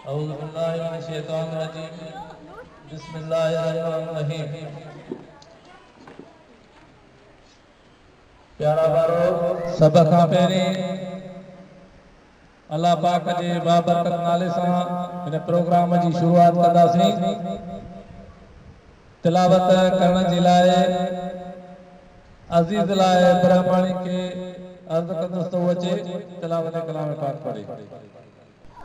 औज़ु बिल्लाहि मिनश शैतानिर रजीम। बिस्मिल्लाहिर्रहमानिर्रहीम। प्यारा वारो सब खां पहिरीं अल्लाह पाक जे बाबरकत नाले सां इन प्रोग्राम जी शुरुआत कंदासीं। तिलावत करण जे लाइ अज़ीज़ लाइ ब्राह्मणी खे अर्ज़ कंदुसि त उहो अचे तिलावत कलाम पाक पढ़े।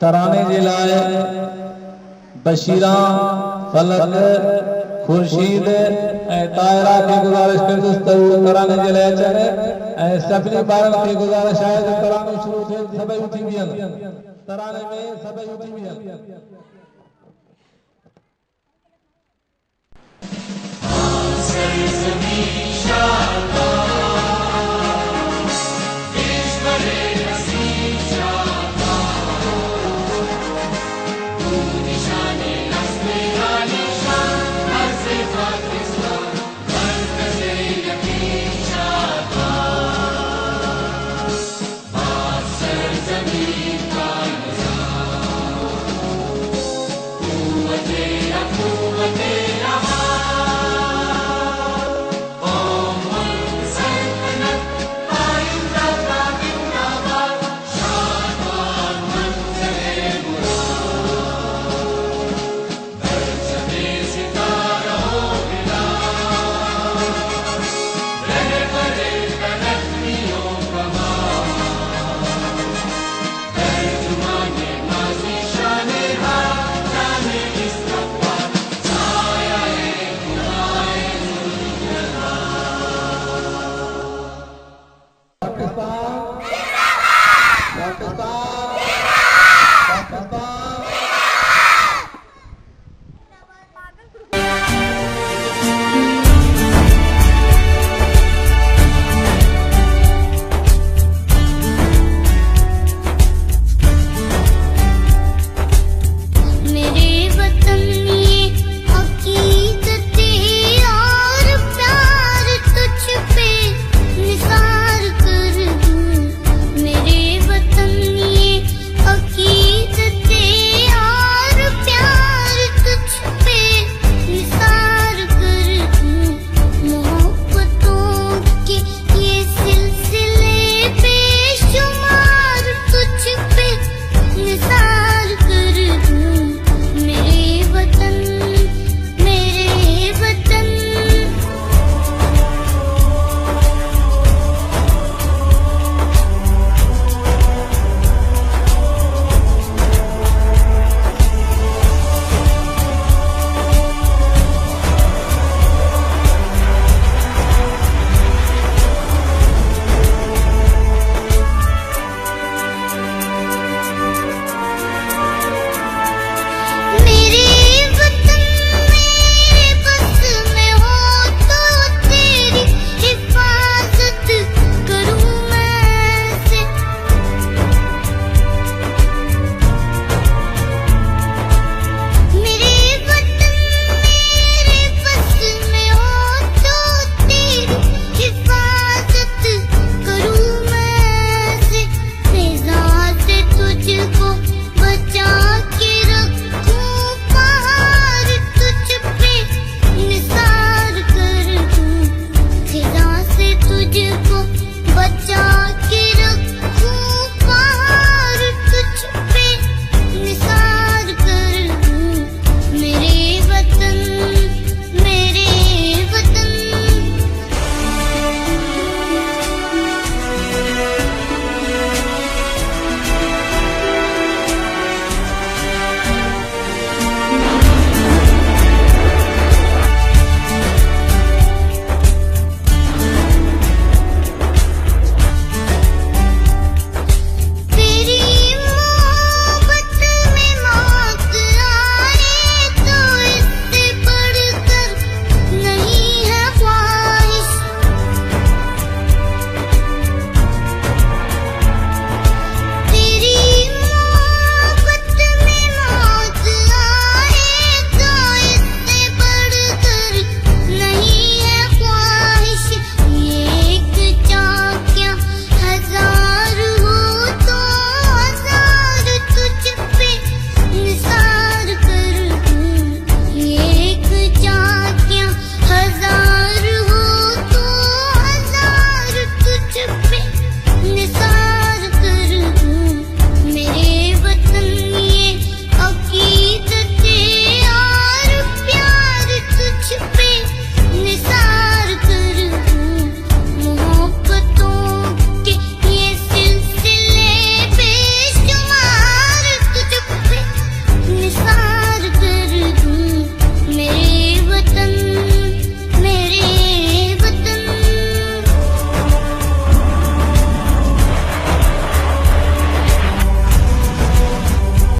तराने जे लाइ बशीरा फलक खुर्शीद ऐं ताहिरा खे गुज़ारिश कंदुसि त उहे तराने जे लाइ अचनि ऐं सभिनी ॿारनि खे गुज़ारिश आहे त तरानो शुरू थिए सभई उथी बीहनि। तराने में सभई उथी बीहनि।